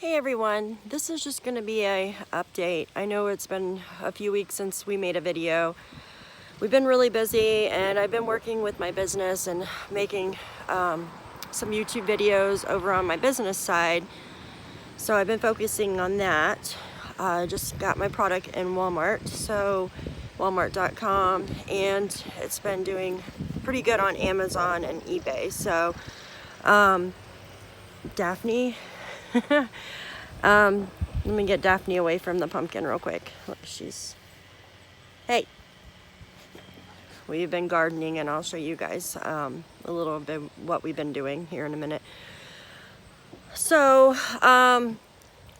Hey everyone, this is just going to be a update. I know it's been a few weeks since we made a video. We've been really busy and I've been working with my business and making some YouTube videos over on my business side. So I've been focusing on that. I just got my product in Walmart, so walmart.com, and it's been doing pretty good on Amazon and eBay. So Daphne let me get Daphne away from the pumpkin real quick. Hey, we've been gardening and I'll show you guys a little bit what we've been doing here in a minute. So a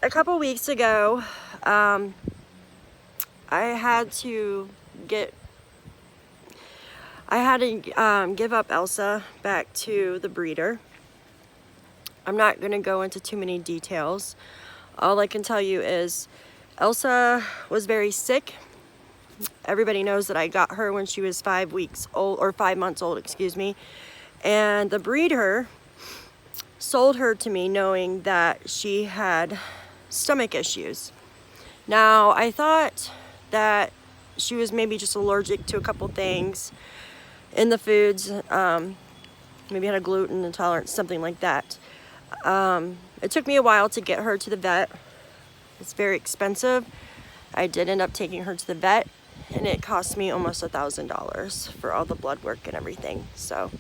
couple weeks ago I had to give up Elsa back to the breeder. I'm not going to go into too many details. All I can tell you is Elsa was very sick. Everybody knows that I got her when she was 5 weeks old, or 5 months old, excuse me. And the breeder sold her to me knowing that she had stomach issues. Now, I thought that she was maybe just allergic to a couple things in the foods. Maybe had a gluten intolerance, something like that. It took me a while to get her to the vet. It's very expensive. I did end up taking her to the vet, and it cost me almost $1,000 for all the blood work and everything. So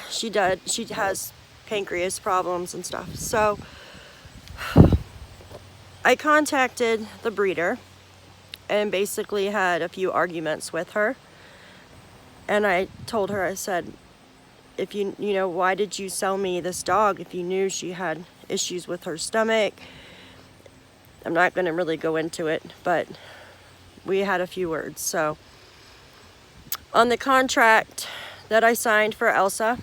she has pancreas problems and stuff. So I contacted the breeder and basically had a few arguments with her. And I told her, I said, if you know, why did you sell me this dog if you knew she had issues with her stomach? I'm not going to really go into it, but we had a few words. So on the contract that I signed for Elsa,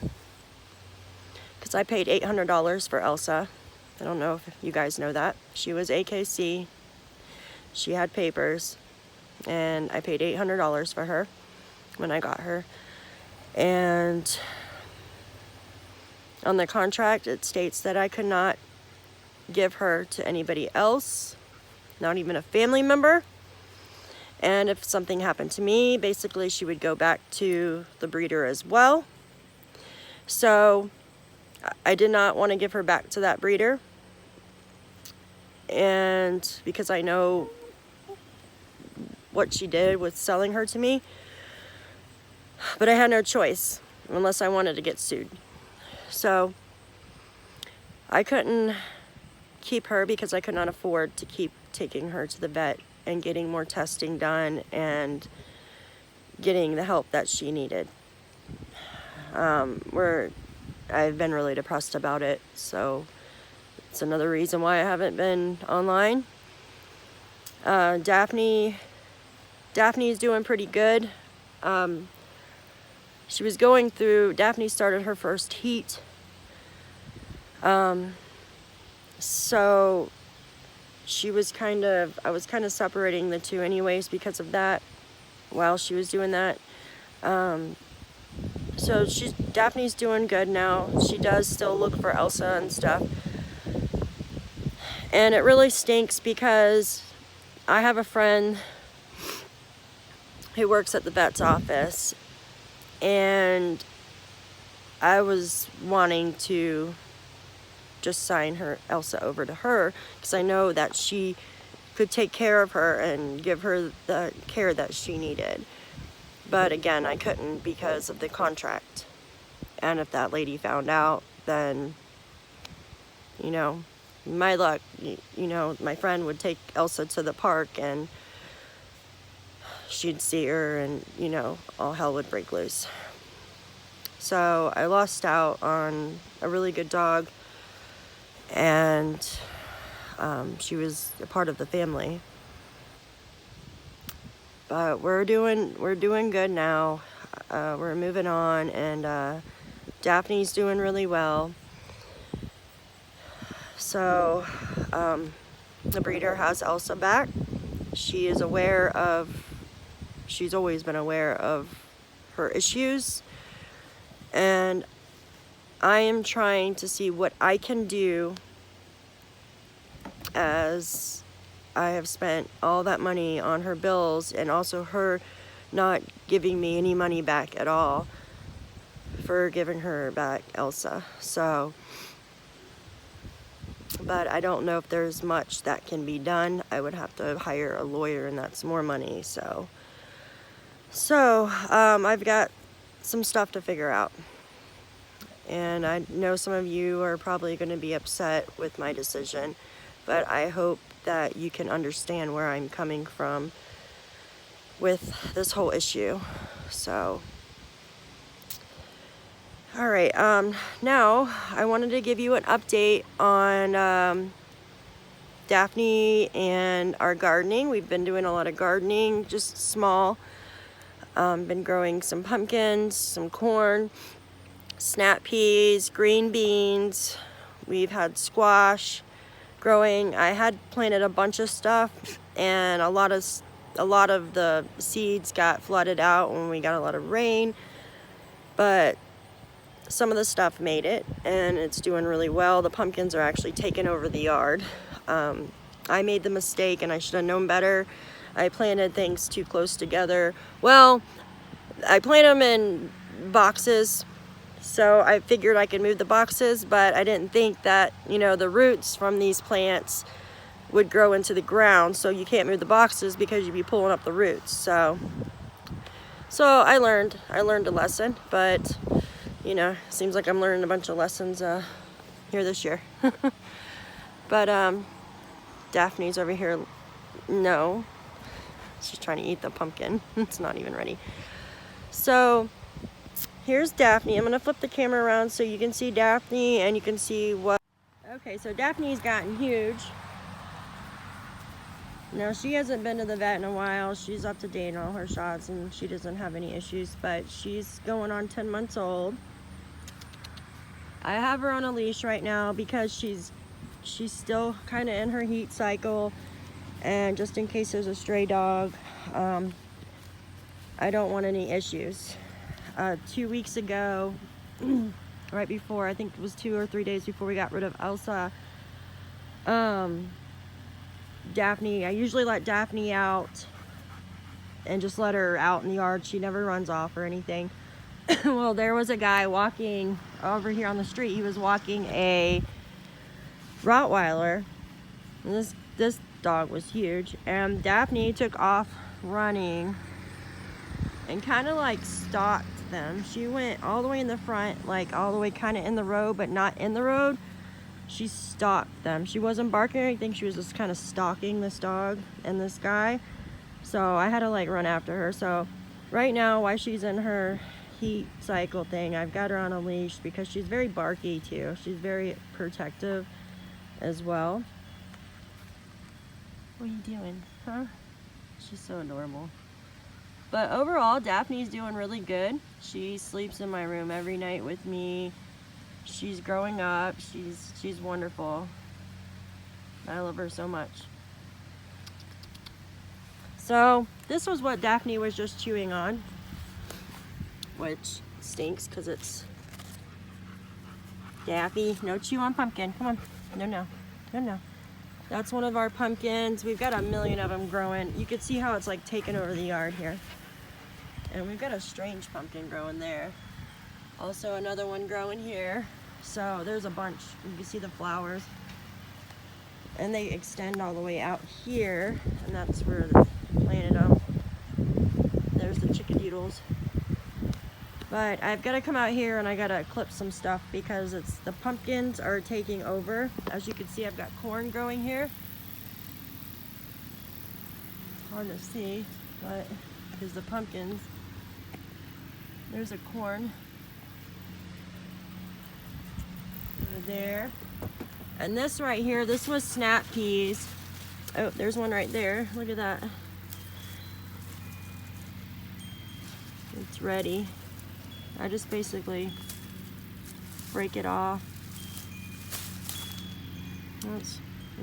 because I paid $800 for Elsa, I don't know if you guys know that. She was AKC, she had papers, and I paid $800 for her when I got her. And on the contract, it states that I could not give her to anybody else, not even a family member. And if something happened to me, basically she would go back to the breeder as well. So I did not want to give her back to that breeder. And because I know what she did with selling her to me, but I had no choice unless I wanted to get sued. So I couldn't keep her because I could not afford to keep taking her to the vet and getting more testing done and getting the help that she needed. I've been really depressed about it, so it's another reason why I haven't been online. Daphne's doing pretty good. Daphne started her first heat. So I was kind of separating the two anyways because of that while she was doing that. So Daphne's doing good now. She does still look for Elsa and stuff. And it really stinks because I have a friend who works at the vet's office, and I was wanting to just sign Elsa over to her because I know that she could take care of her and give her the care that she needed. But again, I couldn't because of the contract. And if that lady found out, then, my luck, my friend would take Elsa to the park and she'd see her and, all hell would break loose. So I lost out on a really good dog, and she was a part of the family. But we're doing good now. We're moving on, and Daphne's doing really well. So the breeder has Elsa back. She's always been aware of her issues, and I am trying to see what I can do as I have spent all that money on her bills, and also her not giving me any money back at all for giving her back Elsa. So, but I don't know if there's much that can be done. I would have to hire a lawyer, and that's more money. So I've got some stuff to figure out. And I know some of you are probably going to be upset with my decision, but I hope that you can understand where I'm coming from with this whole issue. So, all right, now I wanted to give you an update on Daphne and our gardening. We've been doing a lot of gardening, just small. Been growing some pumpkins, some corn, snap peas, green beans. We've had squash growing. I had planted a bunch of stuff, and a lot of the seeds got flooded out when we got a lot of rain, but some of the stuff made it, and it's doing really well. The pumpkins are actually taking over the yard. I made the mistake, and I should have known better. I planted things too close together. Well, I planted them in boxes, so I figured I could move the boxes, but I didn't think that, you know, the roots from these plants would grow into the ground, so you can't move the boxes because you'd be pulling up the roots. So I learned a lesson, but you know, seems like I'm learning a bunch of lessons here this year. But Daphne's over here. No, she's trying to eat the pumpkin. It's not even ready. So here's Daphne. I'm gonna flip the camera around so you can see Daphne and you can see what. Okay, so Daphne's gotten huge. Now, she hasn't been to the vet in a while. She's up to date on all her shots and she doesn't have any issues, but she's going on 10 months old. I have her on a leash right now because she's still kind of in her heat cycle, and just in case there's a stray dog, I don't want any issues. 2 weeks ago, right before, I think it was 2 or 3 days before we got rid of Elsa, Daphne, I usually let Daphne out and just let her out in the yard. She never runs off or anything. Well, there was a guy walking over here on the street. He was walking a Rottweiler, and this dog was huge, and Daphne took off running and kind of like stalked them. She went all the way in the front, like all the way kind of in the road, but not in the road. She stalked them. She wasn't barking or anything. She was just kind of stalking this dog and this guy. So I had to like run after her. So right now, while she's in her heat cycle thing, I've got her on a leash because she's very barky too. She's very protective as well. What are you doing, huh? She's so adorable. But overall, Daphne's doing really good. She sleeps in my room every night with me. She's growing up. She's wonderful. I love her so much. So this was what Daphne was just chewing on, which stinks because it's Daffy. No chew on pumpkin. Come on. No. That's one of our pumpkins. We've got a million of them growing. You can see how it's like taking over the yard here. And we've got a strange pumpkin growing there. Also another one growing here. So there's a bunch. You can see the flowers. And they extend all the way out here. And that's where we planted them. There's the chickadoodles. But I've got to come out here and I got to clip some stuff because the pumpkins are taking over. As you can see, I've got corn growing here. Hard to see, but there's the pumpkins. There's a corn over there. And this right here, this was snap peas. Oh, there's one right there. Look at that. It's ready. I just basically break it off. I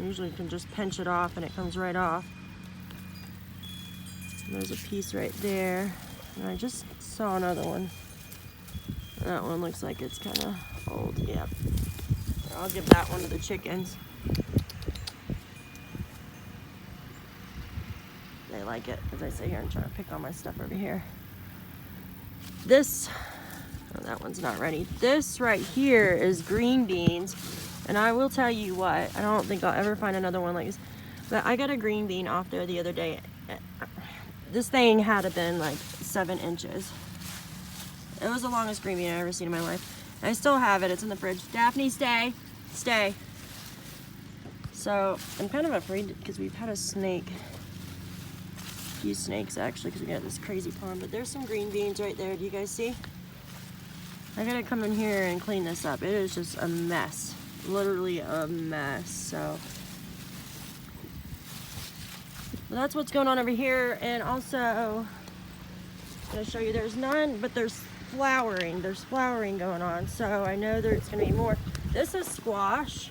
usually can just pinch it off and it comes right off. And there's a piece right there. And I just saw another one. That one looks like it's kind of old. Yep. I'll give that one to the chickens. like it as I sit here and try to pick all my stuff over here. This, oh, that one's not ready. This right here is green beans. And I will tell you what, I don't think I'll ever find another one like this. But I got a green bean off there the other day. This thing had to been like 7 inches. It was the longest green bean I've ever seen in my life. I still have it, it's in the fridge. Daphne, stay, stay. So I'm kind of afraid because we've had a snake. A few snakes actually, because we got this crazy pond. But there's some green beans right there, do you guys see? I gotta come in here and clean this up. It is just a mess. Literally a mess. So that's what's going on over here. And also I'm gonna show you there's none, but there's flowering. There's flowering going on. So I know there's gonna be more. This is squash,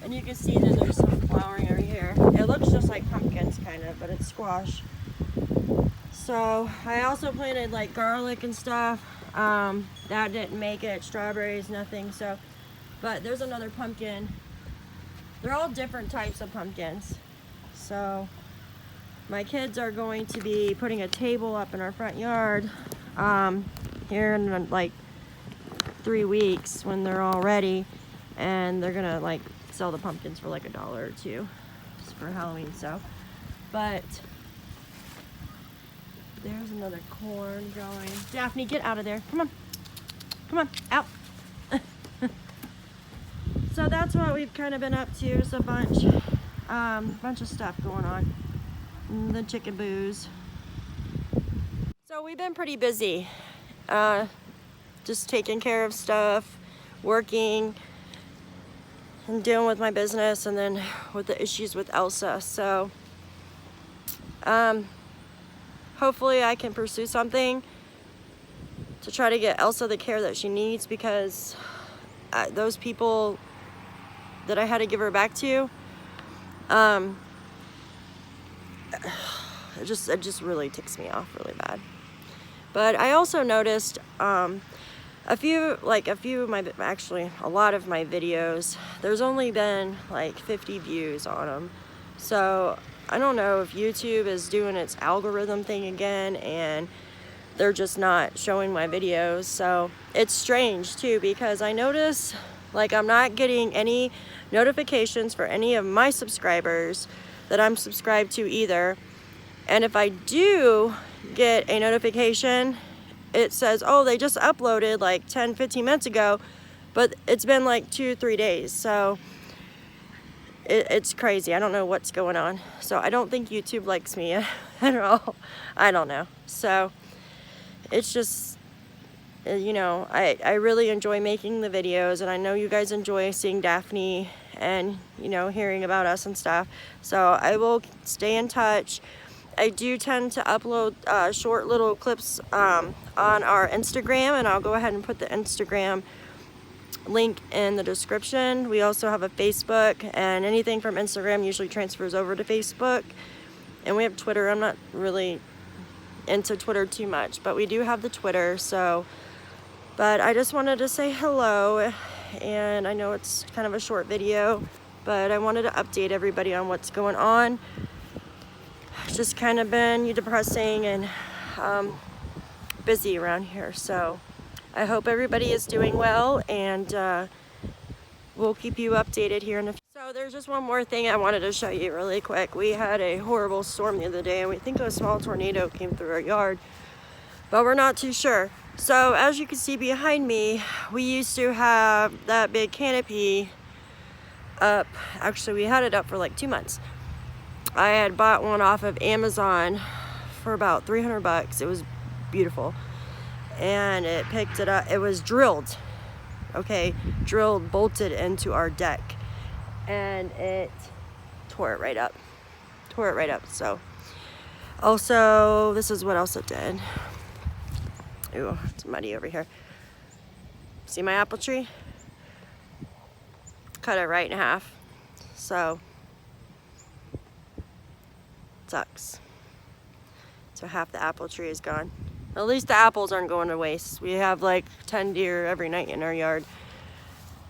and you can see that there's some flowering over here. It looks just like pumpkins kind of, but it's squash. So I also planted like garlic and stuff. That didn't make it. Strawberries, nothing. So but there's another pumpkin. They're all different types of pumpkins. So my kids are going to be putting a table up in our front yard here in like 3 weeks when they're all ready, and they're gonna like sell the pumpkins for like $1 or $2 just for Halloween. So but there's another corn growing. Daphne, get out of there. Come on, come on, out. So that's what we've kind of been up to. It's a bunch of stuff going on. The chicken boos. So we've been pretty busy. Just taking care of stuff, working, and dealing with my business, and then with the issues with Elsa. So hopefully I can pursue something to try to get Elsa the care that she needs, because those people that I had to give her back to, it just really ticks me off really bad. But I also noticed a lot of my videos, there's only been like 50 views on them. So I don't know if YouTube is doing its algorithm thing again and they're just not showing my videos. So it's strange too, because I notice like I'm not getting any notifications for any of my subscribers that I'm subscribed to either. And if I do get a notification, it says, oh, they just uploaded like 10-15 minutes ago, but it's been like 2-3 days. So it's crazy. I don't know what's going on. So I don't think YouTube likes me at all. I don't know. So it's just, you know, I really enjoy making the videos, and I know you guys enjoy seeing Daphne and, you know, hearing about us and stuff. So I will stay in touch. I do tend to upload short little clips on our Instagram, and I'll go ahead and put the Instagram link in the description. We also have a Facebook, and anything from Instagram usually transfers over to Facebook. And we have Twitter. I'm not really into Twitter too much, but we do have the Twitter. So, but I just wanted to say hello, and I know it's kind of a short video, but I wanted to update everybody on what's going on. It's just kind of been depressing and busy around here. So I hope everybody is doing well, and we'll keep you updated here in a few. So there's just one more thing I wanted to show you really quick. We had a horrible storm the other day, and we think a small tornado came through our yard, but we're not too sure. So as you can see behind me, we used to have that big canopy up. Actually, we had it up for like 2 months. I had bought one off of Amazon for about 300 bucks. It was beautiful. And it picked it up. It was drilled. Okay, drilled, bolted into our deck. And it tore it right up. Tore it right up. So, also, this is what else it did. Ooh, it's muddy over here. See my apple tree? Cut it right in half. So, sucks. So half the apple tree is gone. At least the apples aren't going to waste. We have like 10 deer every night in our yard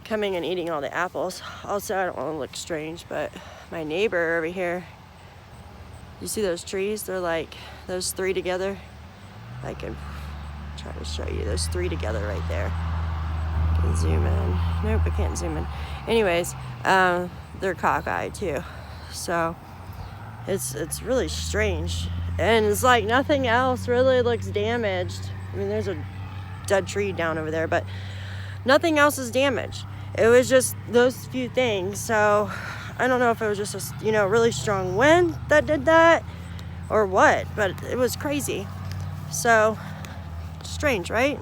coming and eating all the apples. Also, I don't want to look strange, but my neighbor over here, You see those trees? They're like those three together. I can try to show you those three together right there. I can zoom in. Nope, I can't zoom in. Anyways, they're cockeyed too. So it's really strange. And it's like nothing else really looks damaged. I mean, there's a dead tree down over there, but nothing else is damaged. It was just those few things. So I don't know if it was just a really strong wind that did that or what, but it was crazy. So strange, right?